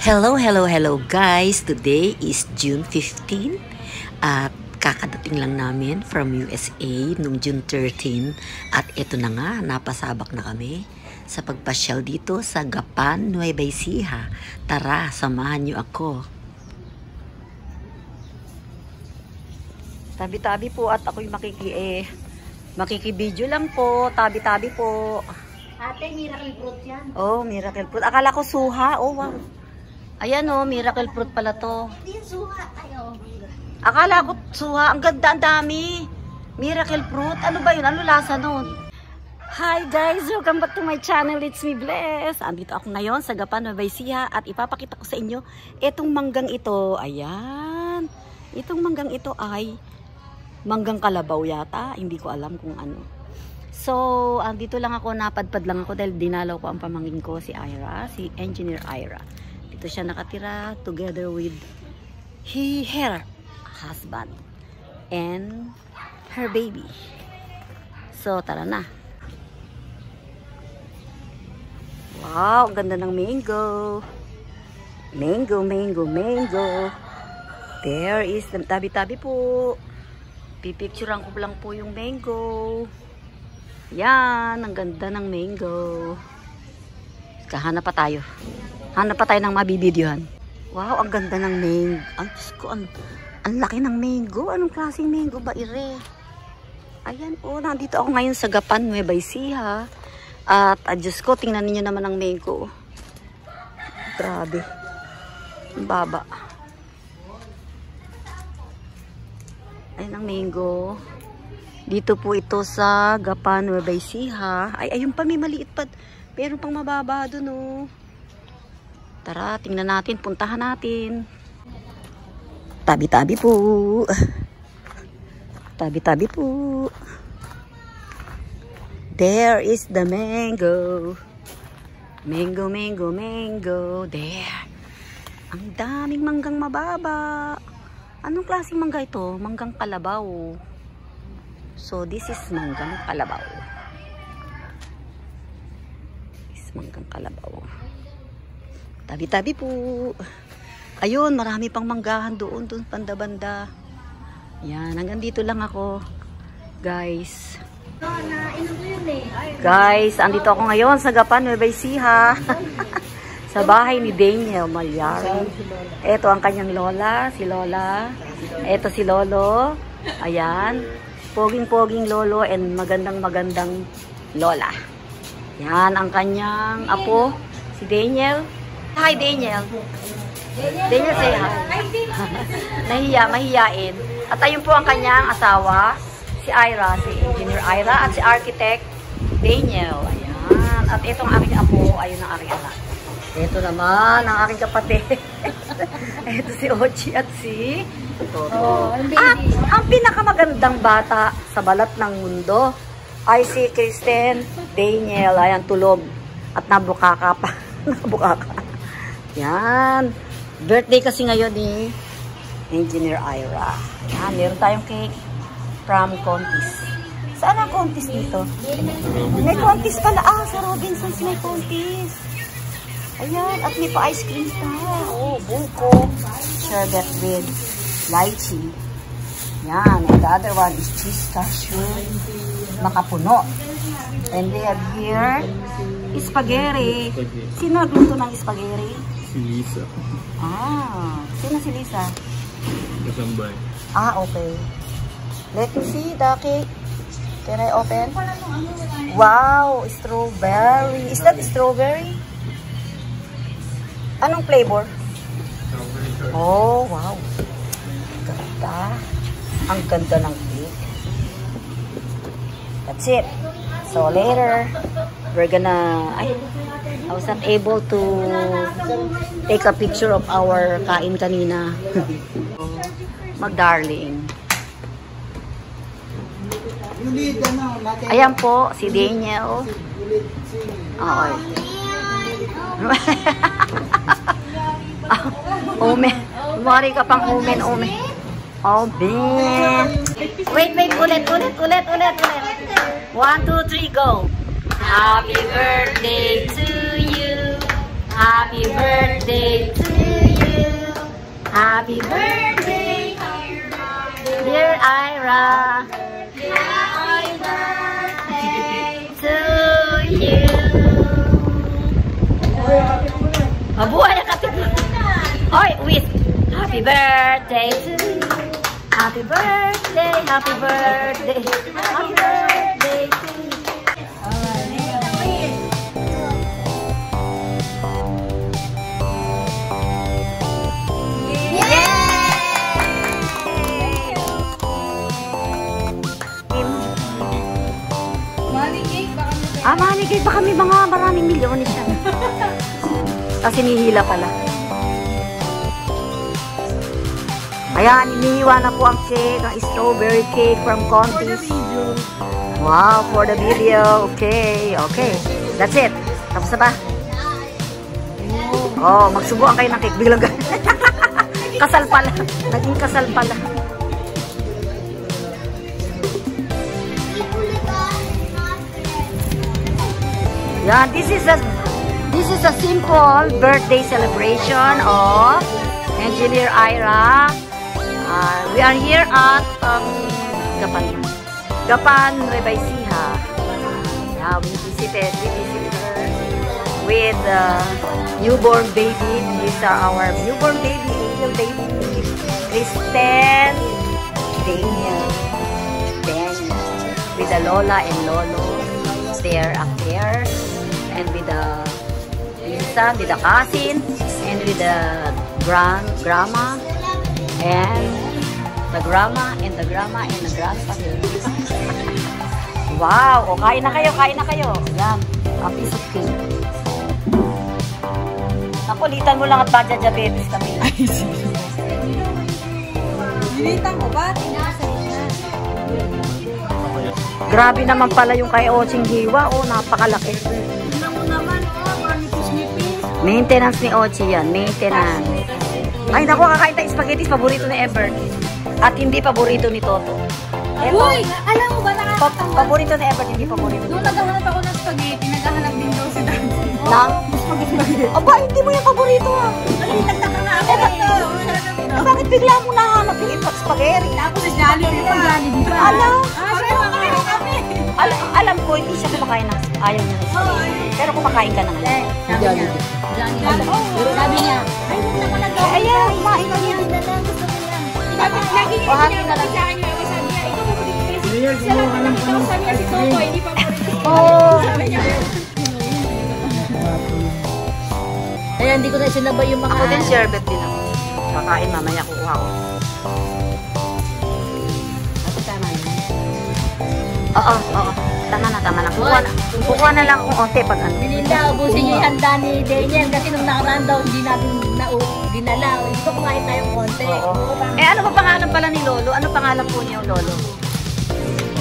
Hello, hello, hello guys! Today is June 15 at kakadating lang namin from USA noong June 13 at ito na nga, napasabak na kami sa pagpasyal dito sa Gapan, Nueva Ecija. Tara, samahan niyo ako. Tabi-tabi po at ako'y makikibideo lang po. Tabi-tabi po. Ate, miracle fruit yan. Oh, miracle fruit. Akala ko suha. Oh, wow. Ayan oh, miracle fruit pala to. Hindi yung suha. Ayaw. Akala ko suha. Ang ganda, ang dami. Miracle fruit. Ano ba yun? Ano lasa nun? Hi guys! Welcome back to my channel. It's me, Bless. Andito ako ngayon sa Gapan, Nueva Ecija at ipapakita ko sa inyo itong manggang ito. Ayan. Itong manggang ito ay manggang kalabaw yata. Hindi ko alam kung ano. So, andito lang ako. Napadpad lang ako dahil dinalaw ko ang pamangkin ko, si Ira. Si Engineer Ira. Dito siya nakatira together with her husband and her baby. So, tara na. Wow, ang ganda ng mango. Mango, mango, mango. There is, tabi-tabi po. Pipicturean ko lang po yung mango. Yan, ang ganda ng mango. Hanap pa tayo. Hanap pa tayo ng mabibidyohan. Wow, ang ganda ng mango. Ang Diyos ko, ang laki ng mango. Anong klaseng mango ba, ire? Ayan po, nandito ako ngayon sa Gapan, Nueva Ecija. At, Diyos ko, tingnan niyo naman ang mango. Grabe. Ang baba. Ayan ang mango. Dito po ito sa Gapan, Nueva Ecija. Ay, ayun pa, may maliit pa. Meron pang mababa doon, oh. Tara, tingnan natin, puntahan natin. Tabi-tabi po. Tabi-tabi po. There is the mango. Mango, mango, mango. There. Ang daming manggang mababa. Anong klaseng mangga ito? Manggang kalabaw. So, this is manggang kalabaw. This is manggang kalabaw. Tabi-tabi po. Ayun, marami pang manggahan doon banda-banda. Yan, hanggang dito lang ako. Guys. Guys, andito ako ngayon sa Gapan, Nueva Ecija. Sa bahay ni Daniel Malyari. Ito ang kanyang lola, si Lola. Ito si Lolo. Ayan. Poging-poging lolo and magandang-magandang lola. Yan ang kanyang apo, si Daniel. Hi, Daniel. Daniel, say hi. Mahihiyain. At ayun po ang kanyang asawa, si Ira, si Engineer Ira, at si Architect Daniel. Ayan. At itong aking apo, ayun ang aking anak. Ito naman ang aking kapatid. Ito si Ochi at si Toto. At ang pinakamagandang bata sa balat ng mundo ay si Kristen Daniel. Ayan, tulog. At nabukaka pa. Nabukaka. Yan. Birthday kasi ngayon ni Engineer Ira. Yan, meron tayong cake from Contis. Saan ang Contis dito? May Contis pala. Ah, sa Robinsons may Contis. Ayan, at may pa-ice cream pa. Oh, buko. Sherbet with lychee. Yan, and the other one is cheese cashew. Makapuno. And we have here spaghetti. Sino nagluto ng spaghetti? Si Lisa. Ah, sino si Lisa? Kasambay. Ah, okay. Let me see the cake. Can I open? Wow, strawberry. Is that strawberry? Anong flavor? Oh, wow. Ganda. Ang ganda ng cake. That's it. So later, we're gonna... I was not able to take a picture of our kain kanina. Mag-darling. Ayan po, si Daniel. Okay. Omen. Umari ka pang omen. Omen. Wait, ulit. 1, 2, 3, go. Happy birthday to you. Happy birthday to Happy birthday, dear Ira. Happy birthday To you. Mabuhay ang katipid. Oy, wait. Happy birthday to you. Happy birthday, happy birthday, happy birthday to you. Maligay pa kami mga maraming milyones siya. Kasi nihila pala. Ayan, inihiwa na po ang cake, ang strawberry cake from Contis. Wow, for the video. Okay, okay. That's it. Tapos na ba? Oh, magsubuan kayo ng cake. Biglang kasal pala. Naging kasal pala. Yeah, this is a simple birthday celebration of Engineer Ira. We are here at Gapan, Nueva Ecija. Yeah, we visited her with newborn baby. These are our newborn baby, angel baby, Kristen, Daniel, with the Lola and Lolo. There up there, and with the Lisa, with the cousin, and with the grandma, and the grandma, and the grandma, and the grandpa. Wow! O, kain na kayo, kain na kayo. Yan, a piece of cake. Nakulitan mo lang at badya diabetes kami. Dilitan ko ba? Grabe naman pala yung kay Oching Hiwa. Oh, napakalaki. Maintenance ni Ochi yan. Maintenance. Ay, naku, kakain tayo spaghetti. Paborito ni Ebert. At hindi paborito ni Toto. Uy! Alam mo ba nakakatawa? Paborito ni Ebert, hindi paborito. Nung naghahanap ako ng spaghetti, naghahanap din daw si Daddy. Nang? Aba, hindi mo yung paborito ah. Ay, nagtaka nga ako. Bakit bigla mo nahanap yung spaghetti? Tapos si Jollibee pa. Alam. Pareho kami. Alam ko, hindi siya kumakain ng ayaw niya ng spaghetti. Pero kumakain ka na ngayon. Sabi niya, ay, huwag naman nagawa. Ayan, kumain ka niya. Lagi niya sinabi sa akin yung sabi niya, ikaw mo din kasi. Siya lang naman ikaw, sabi niya si Toto, hindi pa pa rin. Oo. Sabi niya. Kaya hindi ko na sinabay yung mga... Ako din, sherbet din ako. Kakain, mamaya kukuha ko. Oo, oo. Tama na, tama na. Kukuha na lang kung onte pag ano. Belinda, ubusin niyo yung handa ni Daniel kasi nung nakaraan daw hindi natin dinala. Hindi ko kumain tayong konti. Oo. Eh, ano ba pangalan pala ni Lolo? Ano pangalan po niyo, Lolo?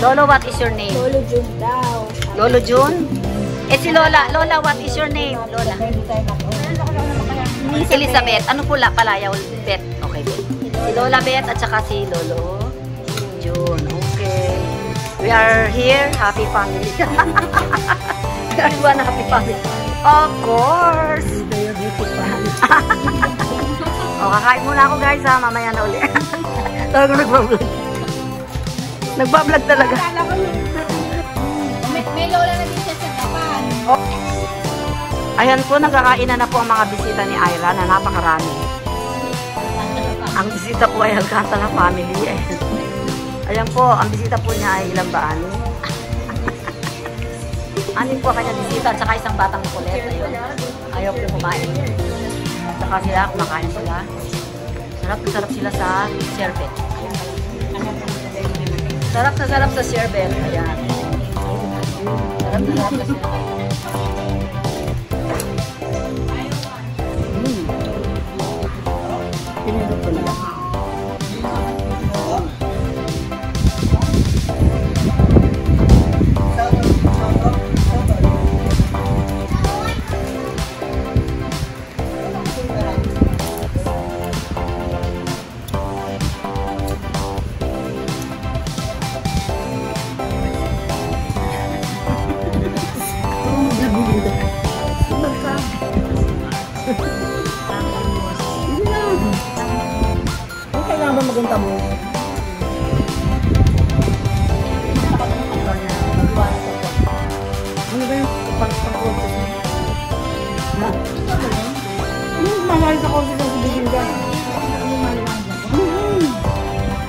Lolo, what is your name? Lolo Jun daw. Lolo June? Eh, si Lola. Lola, what is your name? Lola. Elizabeth. Ano pula? Palayaw, Bet. Okay, Bet. Si Lola Bet at saka si Lolo June. Okay. We are here, happy family. We are one happy family. Of course. O, kakain muna ako guys ha. Mamaya na uli. Talagang nagbablog. Nagbablog talaga. May lola na din siya sa Japan. Ayan po, nagkakain na po ang mga bisita ni Ira na napakarami. Ang bisita po ay Alcantara family. Ayan po, ang bisita po niya ay ilang ba? Anin po kanya bisita at saka isang batang kulit. Ayun. Ayaw po kumain. At saka sila, kumakain sila. Sarap sila sa sherbet. Sarap sa sherbet. Ayan. Sarap sa sherbet. Pinindot ko na lang. maganda mo. Ano ba yung pang-contest mo? Ha? Mahal sa contest ang sabihin ka.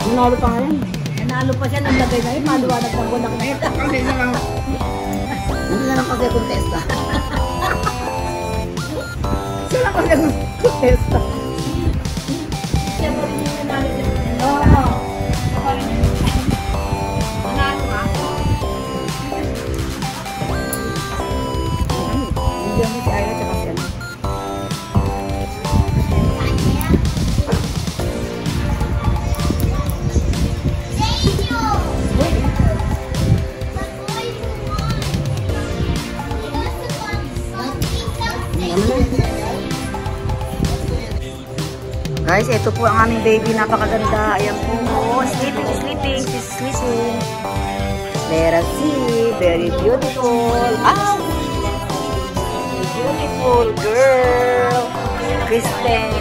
Nanalo pa nga yan. Nanalo pa siya ng lagay na yun. Maluwanag ng buwan na kita. Ano na lang kasi contesta? Siya lang kasi contesta. Siya pa rin yung nanalo siya. Oo. Nanalo ka? Bigyan mo si Ira tsaka si ano. Guys, ito po ang aming baby. Napakaganda. Ayan po. Oh, sleeping. She's sleeping. Let us see. Very beautiful. Ah! Beautiful girl. Kristen.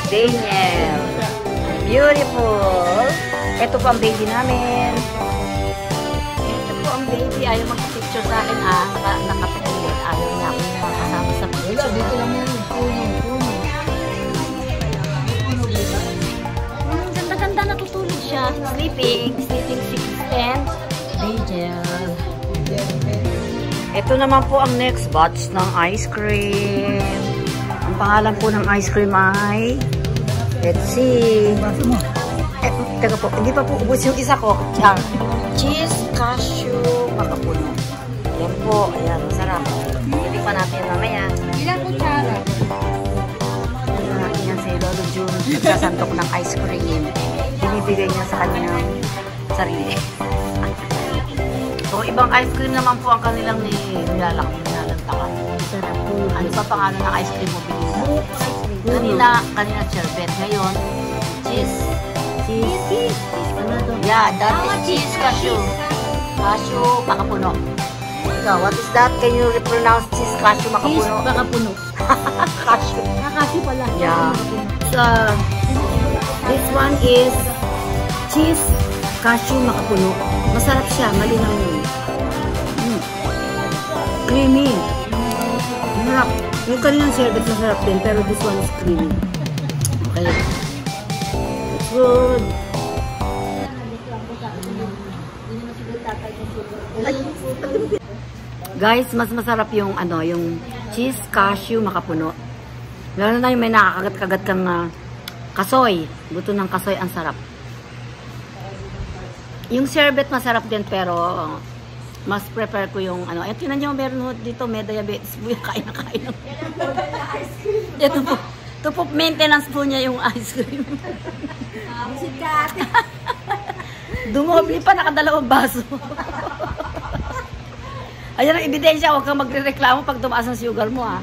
Daniel. Beautiful. Ito po ang baby namin. Ito po ang baby. Ayaw magpapicture sa akin. Nakapilit. Ayaw niya ako makasama sa picture. Dito lang yan. Ganda-ganda natutulog siya. Sleeping 610. Angel. Ito naman po ang next batch ng ice cream. Ang pangalan po ng ice cream ay let's see. Teka po, hindi pa po ubos yung isa ko. Cheese cashew makapuno. Yan po, ayan, masarap. Hindi pa natin mamaya. Ilang kutsara? Yan si Lolo June, nagsasantok ng ice cream. Binibigay niya sa kanyang sarili. So, ibang ice cream naman po ang kanilang nilalantakan. Sarap po. Ano pa pangalan ng ice cream mo binila? Kanina sherbet. Ngayon, cheese. Ano to? Yeah, that is cheese cashew. Cashew makapuno. So, what is that? Can you pronounce cheese cashew Cheese makapuno? baka puno. Cashew. Nakasi pala. Yeah. So, this one is cheese cashew makapuno. Masarap siya, malinaw yun. Creamy. Masarap. Yung kanilang sherbet masarap din, pero this one is creamy. Okay. It's good. Guys, mas masarap yung yung cheese cashew makapuno. Lalo na yung may nakakagat-kagat kang kasoy. Buto ng kasoy, ang sarap. Yung sherbet masarap din, pero mas prefer ko yung eh, tinan nyo, meron dito, may diabetes po yung kain na kain. Ito po, maintenance po niya yung ice cream. Dumobli pa, nakadalawang baso. Ayan ang ebidensya, huwag kang magre-reklamo pag tumaas ang sugar mo, ha.